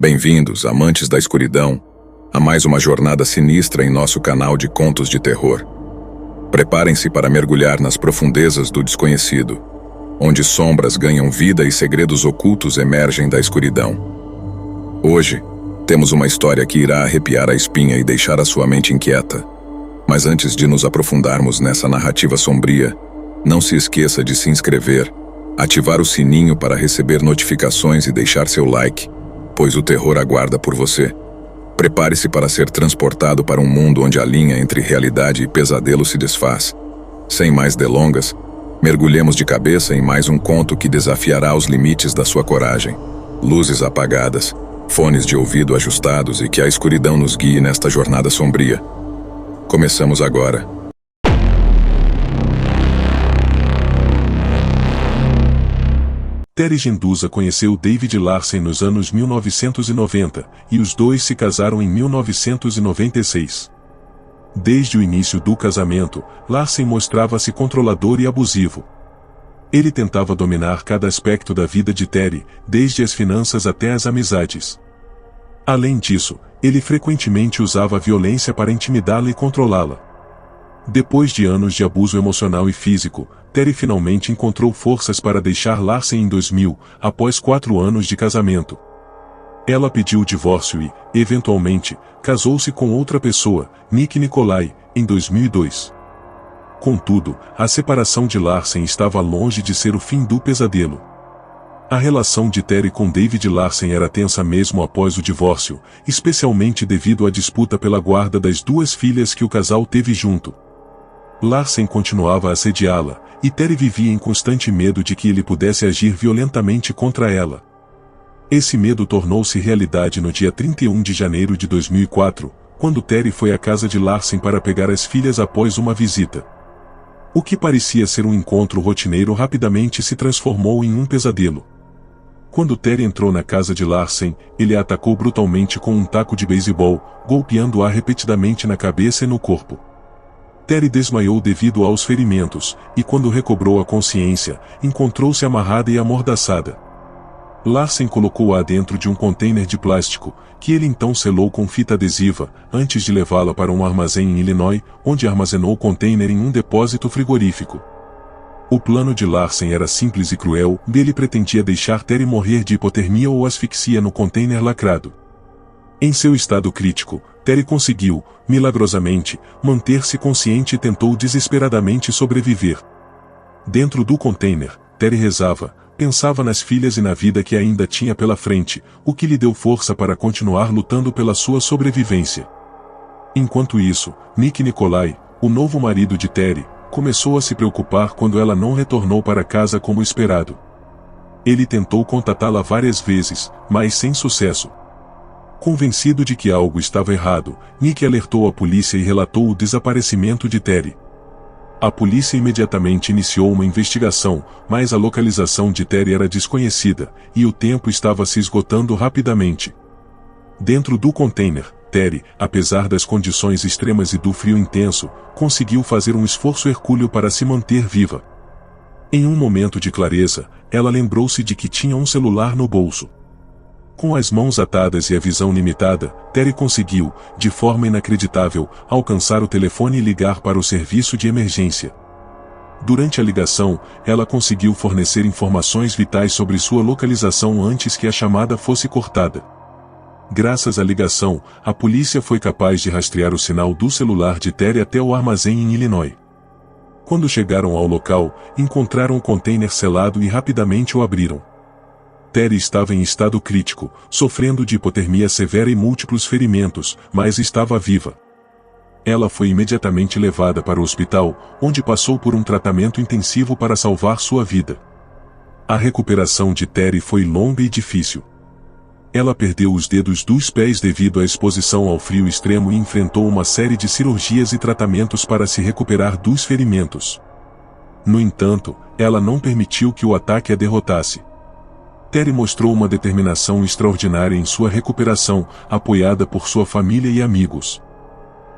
Bem-vindos, amantes da escuridão, a mais uma jornada sinistra em nosso canal de contos de terror. Preparem-se para mergulhar nas profundezas do desconhecido, onde sombras ganham vida e segredos ocultos emergem da escuridão. Hoje, temos uma história que irá arrepiar a espinha e deixar a sua mente inquieta. Mas antes de nos aprofundarmos nessa narrativa sombria, não se esqueça de se inscrever, ativar o sininho para receber notificações e deixar seu like, pois o terror aguarda por você. Prepare-se para ser transportado para um mundo onde a linha entre realidade e pesadelo se desfaz. Sem mais delongas, mergulhemos de cabeça em mais um conto que desafiará os limites da sua coragem. Luzes apagadas, fones de ouvido ajustados e que a escuridão nos guie nesta jornada sombria. Começamos agora. Terry Genduza conheceu David Larsen nos anos 1990, e os dois se casaram em 1996. Desde o início do casamento, Larsen mostrava-se controlador e abusivo. Ele tentava dominar cada aspecto da vida de Terry, desde as finanças até as amizades. Além disso, ele frequentemente usava a violência para intimidá-la e controlá-la. Depois de anos de abuso emocional e físico, Terry finalmente encontrou forças para deixar Larsen em 2000, após 4 anos de casamento. Ela pediu o divórcio e, eventualmente, casou-se com outra pessoa, Nick Nicolai, em 2002. Contudo, a separação de Larsen estava longe de ser o fim do pesadelo. A relação de Terry com David Larsen era tensa mesmo após o divórcio, especialmente devido à disputa pela guarda das 2 filhas que o casal teve junto. Larsen continuava a assediá-la, e Terry vivia em constante medo de que ele pudesse agir violentamente contra ela. Esse medo tornou-se realidade no dia 31 de janeiro de 2004, quando Terry foi à casa de Larsen para pegar as filhas após uma visita. O que parecia ser um encontro rotineiro rapidamente se transformou em um pesadelo. Quando Terry entrou na casa de Larsen, ele a atacou brutalmente com um taco de beisebol, golpeando-a repetidamente na cabeça e no corpo. Terry desmaiou devido aos ferimentos, e quando recobrou a consciência, encontrou-se amarrada e amordaçada. Larsen colocou-a dentro de um container de plástico, que ele então selou com fita adesiva, antes de levá-la para um armazém em Illinois, onde armazenou o container em um depósito frigorífico. O plano de Larsen era simples e cruel, ele pretendia deixar Terry morrer de hipotermia ou asfixia no container lacrado. Em seu estado crítico, Terry conseguiu, milagrosamente, manter-se consciente e tentou desesperadamente sobreviver. Dentro do container, Terry rezava, pensava nas filhas e na vida que ainda tinha pela frente, o que lhe deu força para continuar lutando pela sua sobrevivência. Enquanto isso, Nick Nicolai, o novo marido de Terry, começou a se preocupar quando ela não retornou para casa como esperado. Ele tentou contatá-la várias vezes, mas sem sucesso. Convencido de que algo estava errado, Nick alertou a polícia e relatou o desaparecimento de Terry. A polícia imediatamente iniciou uma investigação, mas a localização de Terry era desconhecida, e o tempo estava se esgotando rapidamente. Dentro do container, Terry, apesar das condições extremas e do frio intenso, conseguiu fazer um esforço hercúleo para se manter viva. Em um momento de clareza, ela lembrou-se de que tinha um celular no bolso. Com as mãos atadas e a visão limitada, Terry conseguiu, de forma inacreditável, alcançar o telefone e ligar para o serviço de emergência. Durante a ligação, ela conseguiu fornecer informações vitais sobre sua localização antes que a chamada fosse cortada. Graças à ligação, a polícia foi capaz de rastrear o sinal do celular de Terry até o armazém em Illinois. Quando chegaram ao local, encontraram o container selado e rapidamente o abriram. Terry estava em estado crítico, sofrendo de hipotermia severa e múltiplos ferimentos, mas estava viva. Ela foi imediatamente levada para o hospital, onde passou por um tratamento intensivo para salvar sua vida. A recuperação de Terry foi longa e difícil. Ela perdeu os dedos dos pés devido à exposição ao frio extremo e enfrentou uma série de cirurgias e tratamentos para se recuperar dos ferimentos. No entanto, ela não permitiu que o ataque a derrotasse. Terry mostrou uma determinação extraordinária em sua recuperação, apoiada por sua família e amigos.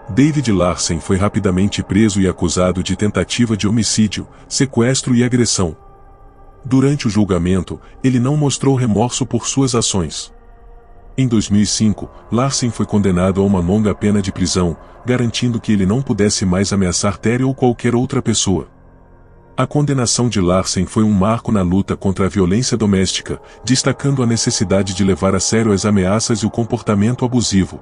David Larsen foi rapidamente preso e acusado de tentativa de homicídio, sequestro e agressão. Durante o julgamento, ele não mostrou remorso por suas ações. Em 2005, Larsen foi condenado a uma longa pena de prisão, garantindo que ele não pudesse mais ameaçar Terry ou qualquer outra pessoa. A condenação de Larsen foi um marco na luta contra a violência doméstica, destacando a necessidade de levar a sério as ameaças e o comportamento abusivo.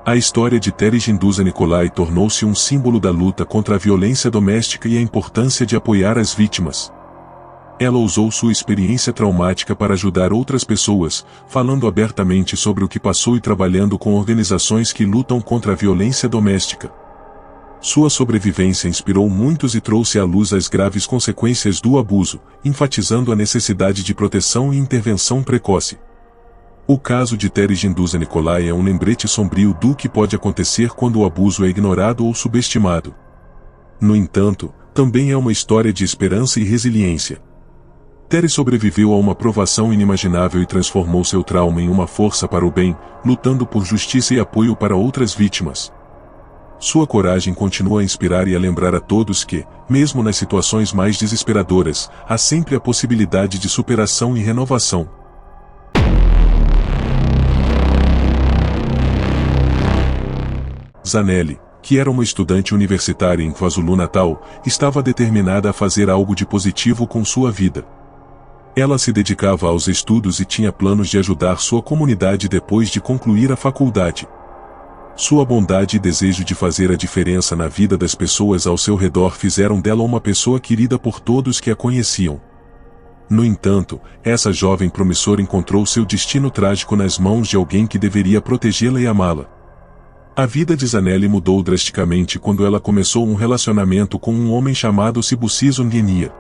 A história de Terry Guinduza Nicolai tornou-se um símbolo da luta contra a violência doméstica e a importância de apoiar as vítimas. Ela usou sua experiência traumática para ajudar outras pessoas, falando abertamente sobre o que passou e trabalhando com organizações que lutam contra a violência doméstica. Sua sobrevivência inspirou muitos e trouxe à luz as graves consequências do abuso, enfatizando a necessidade de proteção e intervenção precoce. O caso de Terry Guinduza Nicolai é um lembrete sombrio do que pode acontecer quando o abuso é ignorado ou subestimado. No entanto, também é uma história de esperança e resiliência. Terry sobreviveu a uma provação inimaginável e transformou seu trauma em uma força para o bem, lutando por justiça e apoio para outras vítimas. Sua coragem continua a inspirar e a lembrar a todos que, mesmo nas situações mais desesperadoras, há sempre a possibilidade de superação e renovação. Zanelli, que era uma estudante universitária em KwaZulu-Natal, estava determinada a fazer algo de positivo com sua vida. Ela se dedicava aos estudos e tinha planos de ajudar sua comunidade depois de concluir a faculdade. Sua bondade e desejo de fazer a diferença na vida das pessoas ao seu redor fizeram dela uma pessoa querida por todos que a conheciam. No entanto, essa jovem promissora encontrou seu destino trágico nas mãos de alguém que deveria protegê-la e amá-la. A vida de Zanelli mudou drasticamente quando ela começou um relacionamento com um homem chamado Sibusiso Ngenia.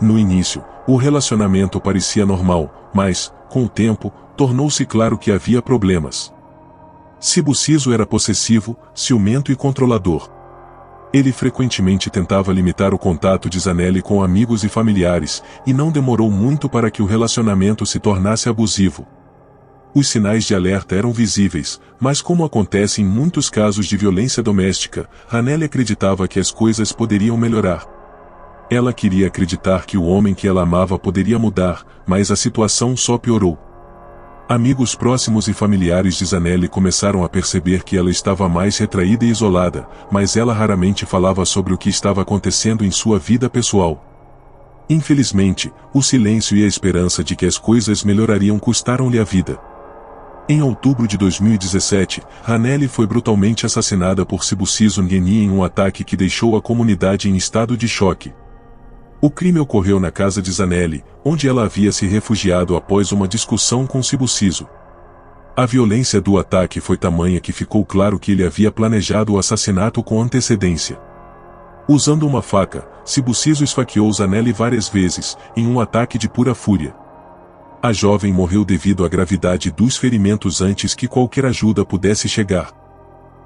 No início, o relacionamento parecia normal, mas, com o tempo, tornou-se claro que havia problemas. Sibusiso era possessivo, ciumento e controlador. Ele frequentemente tentava limitar o contato de Zanelli com amigos e familiares, e não demorou muito para que o relacionamento se tornasse abusivo. Os sinais de alerta eram visíveis, mas como acontece em muitos casos de violência doméstica, Zanelli acreditava que as coisas poderiam melhorar. Ela queria acreditar que o homem que ela amava poderia mudar, mas a situação só piorou. Amigos próximos e familiares de Zanelli começaram a perceber que ela estava mais retraída e isolada, mas ela raramente falava sobre o que estava acontecendo em sua vida pessoal. Infelizmente, o silêncio e a esperança de que as coisas melhorariam custaram-lhe a vida. Em outubro de 2017, Zanelli foi brutalmente assassinada por Sibusiso Ngenia em um ataque que deixou a comunidade em estado de choque. O crime ocorreu na casa de Zanelli, onde ela havia se refugiado após uma discussão com Sibusiso. A violência do ataque foi tamanha que ficou claro que ele havia planejado o assassinato com antecedência. Usando uma faca, Sibusiso esfaqueou Zanelli várias vezes, em um ataque de pura fúria. A jovem morreu devido à gravidade dos ferimentos antes que qualquer ajuda pudesse chegar.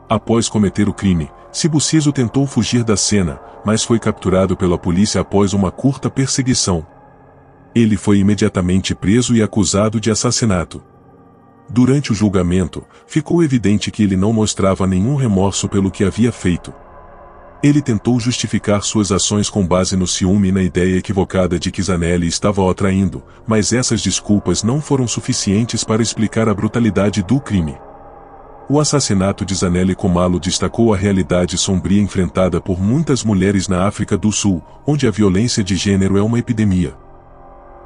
Após cometer o crime, Sibusiso tentou fugir da cena, mas foi capturado pela polícia após uma curta perseguição. Ele foi imediatamente preso e acusado de assassinato. Durante o julgamento, ficou evidente que ele não mostrava nenhum remorso pelo que havia feito. Ele tentou justificar suas ações com base no ciúme e na ideia equivocada de que Zanelli estava o atraindo, mas essas desculpas não foram suficientes para explicar a brutalidade do crime. O assassinato de Zanelli Khumalo destacou a realidade sombria enfrentada por muitas mulheres na África do Sul, onde a violência de gênero é uma epidemia.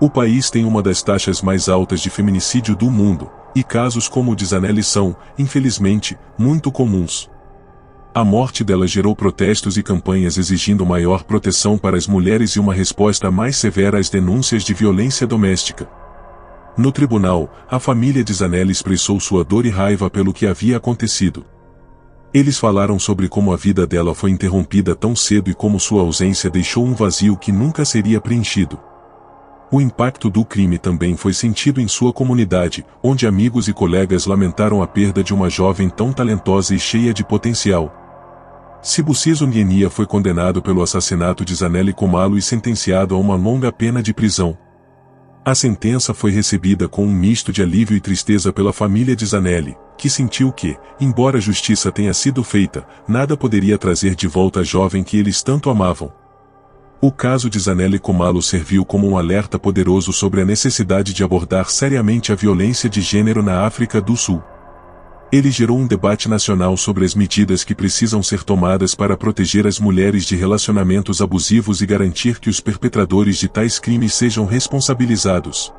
O país tem uma das taxas mais altas de feminicídio do mundo, e casos como o de Zanelli são, infelizmente, muito comuns. A morte dela gerou protestos e campanhas exigindo maior proteção para as mulheres e uma resposta mais severa às denúncias de violência doméstica. No tribunal, a família de Zanelli expressou sua dor e raiva pelo que havia acontecido. Eles falaram sobre como a vida dela foi interrompida tão cedo e como sua ausência deixou um vazio que nunca seria preenchido. O impacto do crime também foi sentido em sua comunidade, onde amigos e colegas lamentaram a perda de uma jovem tão talentosa e cheia de potencial. Sibusiso Ngenia foi condenado pelo assassinato de Zanelli Khumalo e sentenciado a uma longa pena de prisão. A sentença foi recebida com um misto de alívio e tristeza pela família de Zanelli, que sentiu que, embora a justiça tenha sido feita, nada poderia trazer de volta a jovem que eles tanto amavam. O caso de Zanele Khumalo serviu como um alerta poderoso sobre a necessidade de abordar seriamente a violência de gênero na África do Sul. Ele gerou um debate nacional sobre as medidas que precisam ser tomadas para proteger as mulheres de relacionamentos abusivos e garantir que os perpetradores de tais crimes sejam responsabilizados.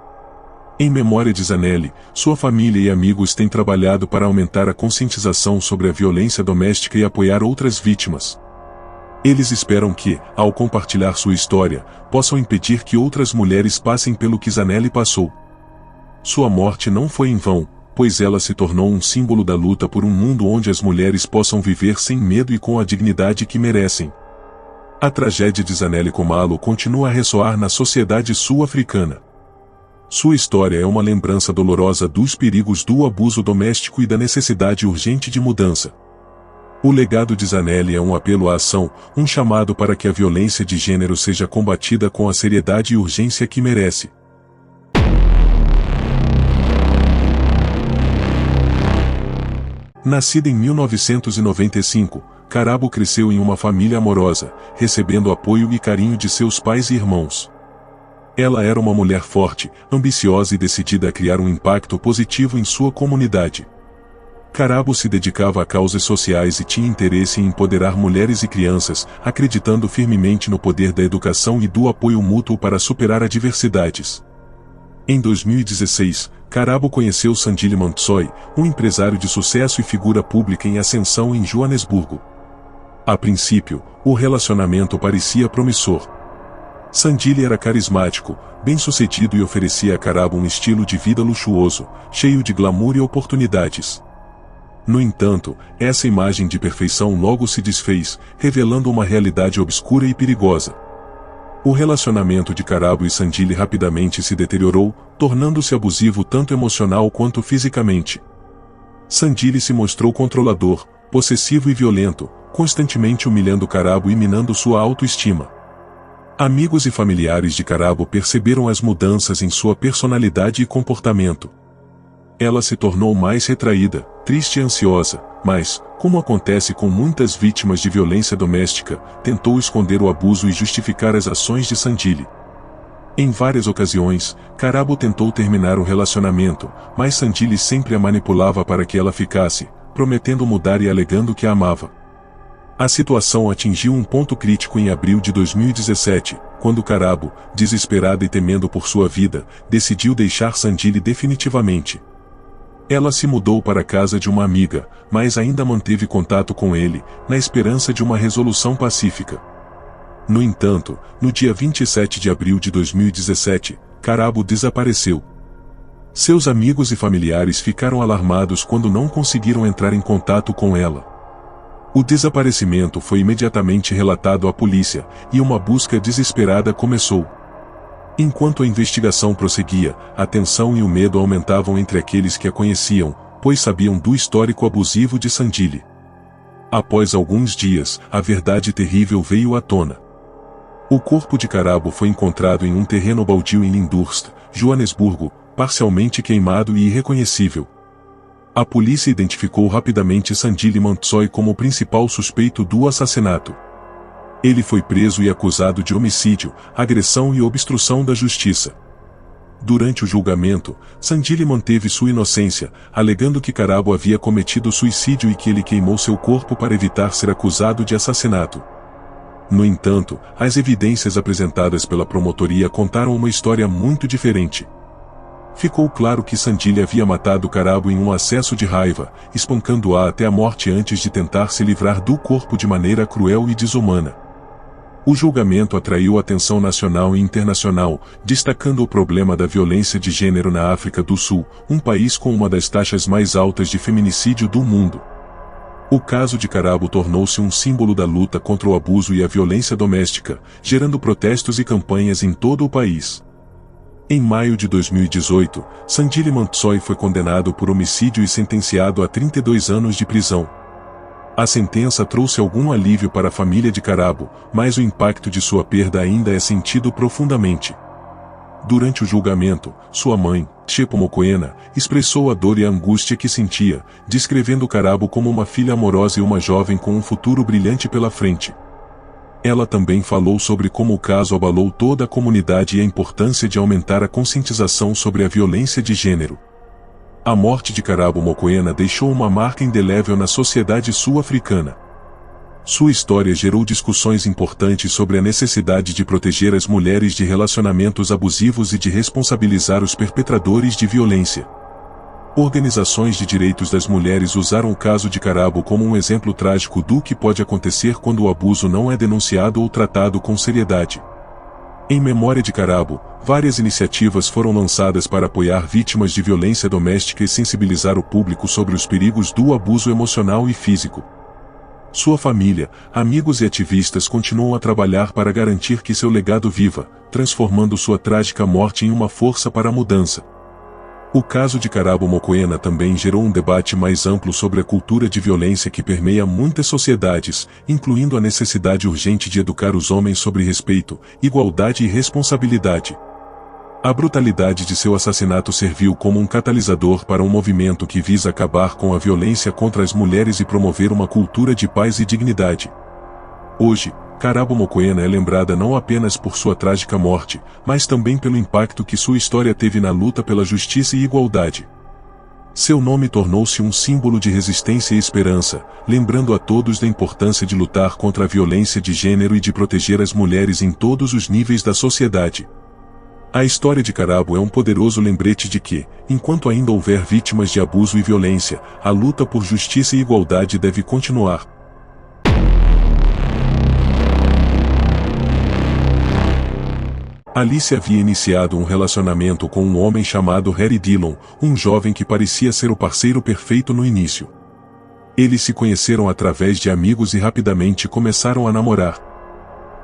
Em memória de Zanele, sua família e amigos têm trabalhado para aumentar a conscientização sobre a violência doméstica e apoiar outras vítimas. Eles esperam que, ao compartilhar sua história, possam impedir que outras mulheres passem pelo que Zanele passou. Sua morte não foi em vão, pois ela se tornou um símbolo da luta por um mundo onde as mulheres possam viver sem medo e com a dignidade que merecem. A tragédia de Zanele Khumalo continua a ressoar na sociedade sul-africana. Sua história é uma lembrança dolorosa dos perigos do abuso doméstico e da necessidade urgente de mudança. O legado de Zanele é um apelo à ação, um chamado para que a violência de gênero seja combatida com a seriedade e urgência que merece. Nascida em 1995, Karabo cresceu em uma família amorosa, recebendo apoio e carinho de seus pais e irmãos. Ela era uma mulher forte, ambiciosa e decidida a criar um impacto positivo em sua comunidade. Karabo se dedicava a causas sociais e tinha interesse em empoderar mulheres e crianças, acreditando firmemente no poder da educação e do apoio mútuo para superar adversidades. Em 2016, Karabo conheceu Sandile Mantsoi, um empresário de sucesso e figura pública em ascensão em Joanesburgo. A princípio, o relacionamento parecia promissor. Sandile era carismático, bem-sucedido e oferecia a Karabo um estilo de vida luxuoso, cheio de glamour e oportunidades. No entanto, essa imagem de perfeição logo se desfez, revelando uma realidade obscura e perigosa. O relacionamento de Karabo e Sandile rapidamente se deteriorou, tornando-se abusivo tanto emocional quanto fisicamente. Sandile se mostrou controlador, possessivo e violento, constantemente humilhando Karabo e minando sua autoestima. Amigos e familiares de Karabo perceberam as mudanças em sua personalidade e comportamento. Ela se tornou mais retraída, triste e ansiosa, mas, como acontece com muitas vítimas de violência doméstica, tentou esconder o abuso e justificar as ações de Sandile. Em várias ocasiões, Karabo tentou terminar o relacionamento, mas Sandile sempre a manipulava para que ela ficasse, prometendo mudar e alegando que a amava. A situação atingiu um ponto crítico em abril de 2017, quando Karabo, desesperada e temendo por sua vida, decidiu deixar Sandile definitivamente. Ela se mudou para a casa de uma amiga, mas ainda manteve contato com ele, na esperança de uma resolução pacífica. No entanto, no dia 27 de abril de 2017, Karabo desapareceu. Seus amigos e familiares ficaram alarmados quando não conseguiram entrar em contato com ela. O desaparecimento foi imediatamente relatado à polícia, e uma busca desesperada começou. Enquanto a investigação prosseguia, a tensão e o medo aumentavam entre aqueles que a conheciam, pois sabiam do histórico abusivo de Sandile. Após alguns dias, a verdade terrível veio à tona. O corpo de Karabo foi encontrado em um terreno baldio em Lyndhurst, Joanesburgo, parcialmente queimado e irreconhecível. A polícia identificou rapidamente Sandile Mantsoi como o principal suspeito do assassinato. Ele foi preso e acusado de homicídio, agressão e obstrução da justiça. Durante o julgamento, Sandile manteve sua inocência, alegando que Karabo havia cometido suicídio e que ele queimou seu corpo para evitar ser acusado de assassinato. No entanto, as evidências apresentadas pela promotoria contaram uma história muito diferente. Ficou claro que Sandile havia matado Karabo em um acesso de raiva, espancando-a até a morte antes de tentar se livrar do corpo de maneira cruel e desumana. O julgamento atraiu atenção nacional e internacional, destacando o problema da violência de gênero na África do Sul, um país com uma das taxas mais altas de feminicídio do mundo. O caso de Karabo tornou-se um símbolo da luta contra o abuso e a violência doméstica, gerando protestos e campanhas em todo o país. Em maio de 2018, Sandile Mantsoi foi condenado por homicídio e sentenciado a 32 anos de prisão. A sentença trouxe algum alívio para a família de Karabo, mas o impacto de sua perda ainda é sentido profundamente. Durante o julgamento, sua mãe, Tshepo Mokoena, expressou a dor e a angústia que sentia, descrevendo Karabo como uma filha amorosa e uma jovem com um futuro brilhante pela frente. Ela também falou sobre como o caso abalou toda a comunidade e a importância de aumentar a conscientização sobre a violência de gênero. A morte de Karabo Mokoena deixou uma marca indelével na sociedade sul-africana. Sua história gerou discussões importantes sobre a necessidade de proteger as mulheres de relacionamentos abusivos e de responsabilizar os perpetradores de violência. Organizações de direitos das mulheres usaram o caso de Karabo como um exemplo trágico do que pode acontecer quando o abuso não é denunciado ou tratado com seriedade. Em memória de Karabo, várias iniciativas foram lançadas para apoiar vítimas de violência doméstica e sensibilizar o público sobre os perigos do abuso emocional e físico. Sua família, amigos e ativistas continuam a trabalhar para garantir que seu legado viva, transformando sua trágica morte em uma força para a mudança. O caso de Karabo Mokoena também gerou um debate mais amplo sobre a cultura de violência que permeia muitas sociedades, incluindo a necessidade urgente de educar os homens sobre respeito, igualdade e responsabilidade. A brutalidade de seu assassinato serviu como um catalisador para um movimento que visa acabar com a violência contra as mulheres e promover uma cultura de paz e dignidade. Hoje, Karabo Mokoena é lembrada não apenas por sua trágica morte, mas também pelo impacto que sua história teve na luta pela justiça e igualdade. Seu nome tornou-se um símbolo de resistência e esperança, lembrando a todos da importância de lutar contra a violência de gênero e de proteger as mulheres em todos os níveis da sociedade. A história de Karabo é um poderoso lembrete de que, enquanto ainda houver vítimas de abuso e violência, a luta por justiça e igualdade deve continuar. Alice havia iniciado um relacionamento com um homem chamado Harry Dillon, um jovem que parecia ser o parceiro perfeito no início. Eles se conheceram através de amigos e rapidamente começaram a namorar.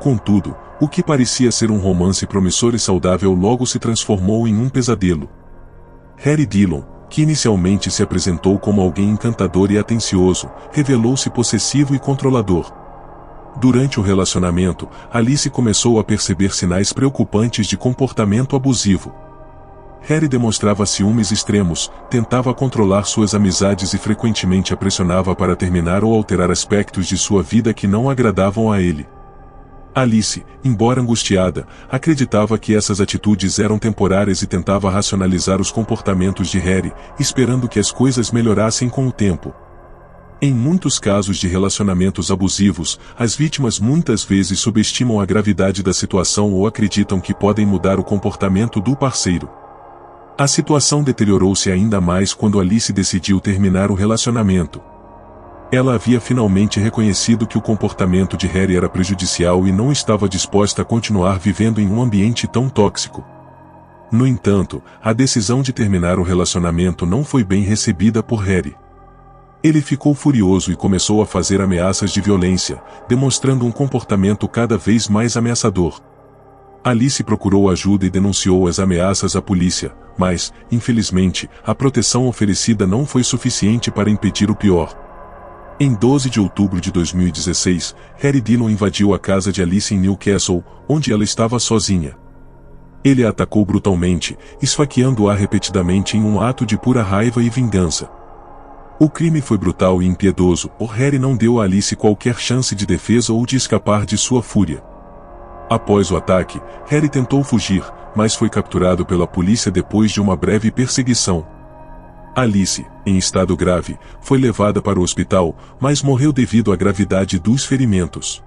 Contudo, o que parecia ser um romance promissor e saudável logo se transformou em um pesadelo. Harry Dillon, que inicialmente se apresentou como alguém encantador e atencioso, revelou-se possessivo e controlador. Durante o relacionamento, Alice começou a perceber sinais preocupantes de comportamento abusivo. Harry demonstrava ciúmes extremos, tentava controlar suas amizades e frequentemente a pressionava para terminar ou alterar aspectos de sua vida que não agradavam a ele. Alice, embora angustiada, acreditava que essas atitudes eram temporárias e tentava racionalizar os comportamentos de Harry, esperando que as coisas melhorassem com o tempo. Em muitos casos de relacionamentos abusivos, as vítimas muitas vezes subestimam a gravidade da situação ou acreditam que podem mudar o comportamento do parceiro. A situação deteriorou-se ainda mais quando Alice decidiu terminar o relacionamento. Ela havia finalmente reconhecido que o comportamento de Harry era prejudicial e não estava disposta a continuar vivendo em um ambiente tão tóxico. No entanto, a decisão de terminar o relacionamento não foi bem recebida por Harry. Ele ficou furioso e começou a fazer ameaças de violência, demonstrando um comportamento cada vez mais ameaçador. Alice procurou ajuda e denunciou as ameaças à polícia, mas, infelizmente, a proteção oferecida não foi suficiente para impedir o pior. Em 12 de outubro de 2016, Harry Dillon invadiu a casa de Alice em Newcastle, onde ela estava sozinha. Ele a atacou brutalmente, esfaqueando-a repetidamente em um ato de pura raiva e vingança. O crime foi brutal e impiedoso, o Harry não deu a Alice qualquer chance de defesa ou de escapar de sua fúria. Após o ataque, Harry tentou fugir, mas foi capturado pela polícia depois de uma breve perseguição. Alice, em estado grave, foi levada para o hospital, mas morreu devido à gravidade dos ferimentos.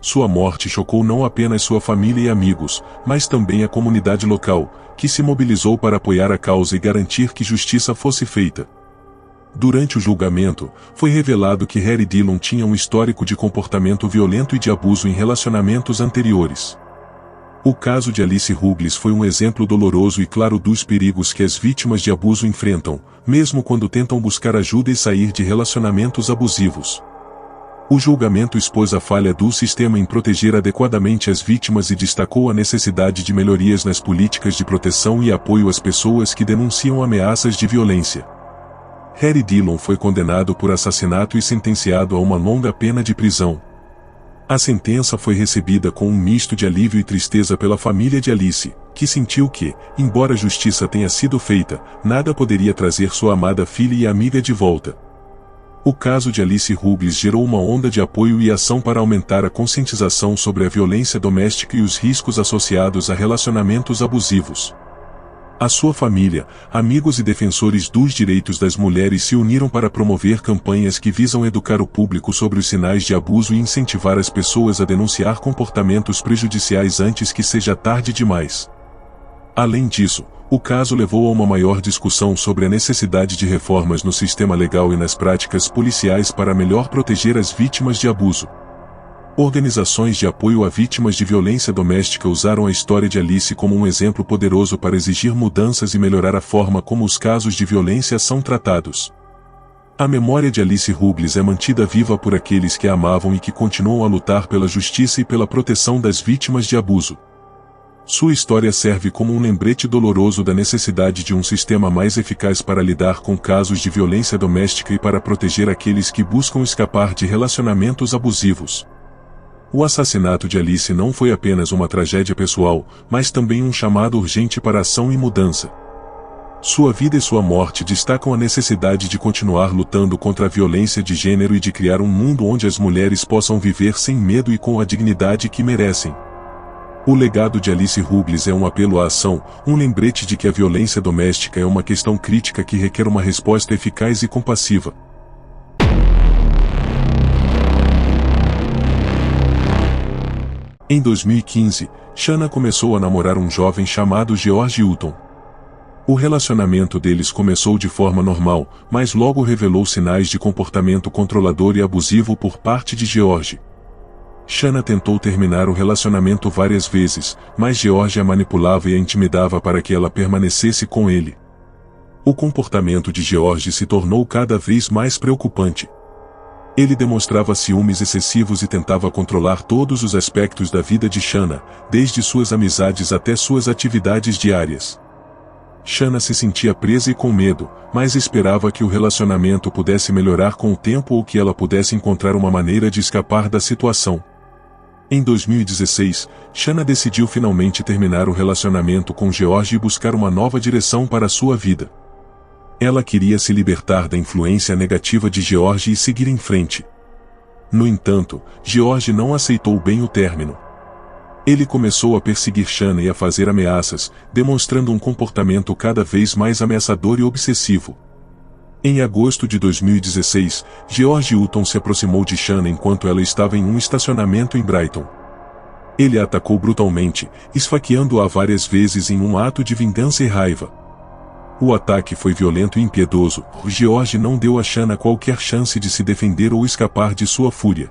Sua morte chocou não apenas sua família e amigos, mas também a comunidade local, que se mobilizou para apoiar a causa e garantir que justiça fosse feita. Durante o julgamento, foi revelado que Harry Dillon tinha um histórico de comportamento violento e de abuso em relacionamentos anteriores. O caso de Alice Ruggles foi um exemplo doloroso e claro dos perigos que as vítimas de abuso enfrentam, mesmo quando tentam buscar ajuda e sair de relacionamentos abusivos. O julgamento expôs a falha do sistema em proteger adequadamente as vítimas e destacou a necessidade de melhorias nas políticas de proteção e apoio às pessoas que denunciam ameaças de violência. Harry Dillon foi condenado por assassinato e sentenciado a uma longa pena de prisão. A sentença foi recebida com um misto de alívio e tristeza pela família de Alice, que sentiu que, embora a justiça tenha sido feita, nada poderia trazer sua amada filha e amiga de volta. O caso de Alice Rubles gerou uma onda de apoio e ação para aumentar a conscientização sobre a violência doméstica e os riscos associados a relacionamentos abusivos. A sua família, amigos e defensores dos direitos das mulheres se uniram para promover campanhas que visam educar o público sobre os sinais de abuso e incentivar as pessoas a denunciar comportamentos prejudiciais antes que seja tarde demais. Além disso, o caso levou a uma maior discussão sobre a necessidade de reformas no sistema legal e nas práticas policiais para melhor proteger as vítimas de abuso. Organizações de apoio a vítimas de violência doméstica usaram a história de Alice como um exemplo poderoso para exigir mudanças e melhorar a forma como os casos de violência são tratados. A memória de Alice Rubles é mantida viva por aqueles que a amavam e que continuam a lutar pela justiça e pela proteção das vítimas de abuso. Sua história serve como um lembrete doloroso da necessidade de um sistema mais eficaz para lidar com casos de violência doméstica e para proteger aqueles que buscam escapar de relacionamentos abusivos. O assassinato de Alice não foi apenas uma tragédia pessoal, mas também um chamado urgente para ação e mudança. Sua vida e sua morte destacam a necessidade de continuar lutando contra a violência de gênero e de criar um mundo onde as mulheres possam viver sem medo e com a dignidade que merecem. O legado de Alice Rubles é um apelo à ação, um lembrete de que a violência doméstica é uma questão crítica que requer uma resposta eficaz e compassiva. Em 2015, Shanna começou a namorar um jovem chamado George Hutton. O relacionamento deles começou de forma normal, mas logo revelou sinais de comportamento controlador e abusivo por parte de George. Shanna tentou terminar o relacionamento várias vezes, mas George a manipulava e a intimidava para que ela permanecesse com ele. O comportamento de George se tornou cada vez mais preocupante. Ele demonstrava ciúmes excessivos e tentava controlar todos os aspectos da vida de Shanna, desde suas amizades até suas atividades diárias. Shanna se sentia presa e com medo, mas esperava que o relacionamento pudesse melhorar com o tempo ou que ela pudesse encontrar uma maneira de escapar da situação. Em 2016, Shanna decidiu finalmente terminar o relacionamento com George e buscar uma nova direção para sua vida. Ela queria se libertar da influência negativa de George e seguir em frente. No entanto, George não aceitou bem o término. Ele começou a perseguir Shanna e a fazer ameaças, demonstrando um comportamento cada vez mais ameaçador e obsessivo. Em agosto de 2016, George Hutton se aproximou de Shanna enquanto ela estava em um estacionamento em Brighton. Ele a atacou brutalmente, esfaqueando-a várias vezes em um ato de vingança e raiva. O ataque foi violento e impiedoso. George não deu a Shanna qualquer chance de se defender ou escapar de sua fúria.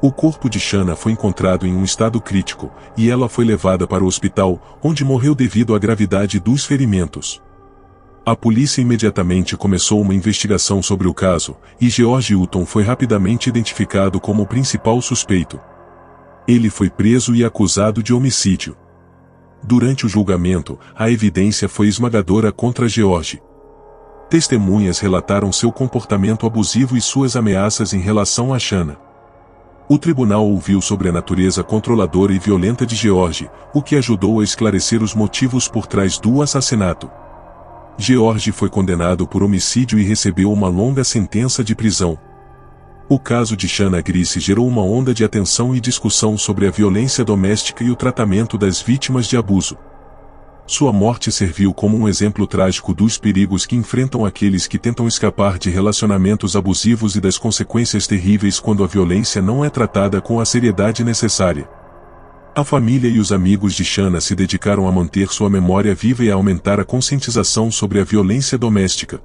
O corpo de Shanna foi encontrado em um estado crítico, e ela foi levada para o hospital, onde morreu devido à gravidade dos ferimentos. A polícia imediatamente começou uma investigação sobre o caso, e George Hutton foi rapidamente identificado como o principal suspeito. Ele foi preso e acusado de homicídio. Durante o julgamento, a evidência foi esmagadora contra George. Testemunhas relataram seu comportamento abusivo e suas ameaças em relação a Shanna. O tribunal ouviu sobre a natureza controladora e violenta de George, o que ajudou a esclarecer os motivos por trás do assassinato. George foi condenado por homicídio e recebeu uma longa sentença de prisão. O caso de Shanna Grice gerou uma onda de atenção e discussão sobre a violência doméstica e o tratamento das vítimas de abuso. Sua morte serviu como um exemplo trágico dos perigos que enfrentam aqueles que tentam escapar de relacionamentos abusivos e das consequências terríveis quando a violência não é tratada com a seriedade necessária. A família e os amigos de Shanna se dedicaram a manter sua memória viva e a aumentar a conscientização sobre a violência doméstica.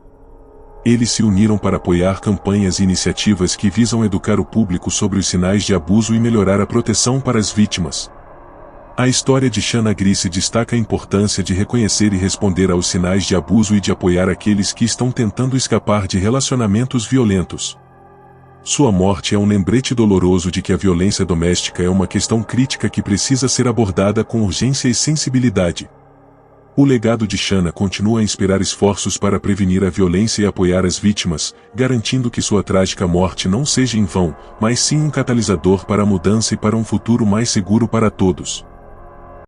Eles se uniram para apoiar campanhas e iniciativas que visam educar o público sobre os sinais de abuso e melhorar a proteção para as vítimas. A história de Shanna Grice destaca a importância de reconhecer e responder aos sinais de abuso e de apoiar aqueles que estão tentando escapar de relacionamentos violentos. Sua morte é um lembrete doloroso de que a violência doméstica é uma questão crítica que precisa ser abordada com urgência e sensibilidade. O legado de Shanna continua a inspirar esforços para prevenir a violência e apoiar as vítimas, garantindo que sua trágica morte não seja em vão, mas sim um catalisador para a mudança e para um futuro mais seguro para todos.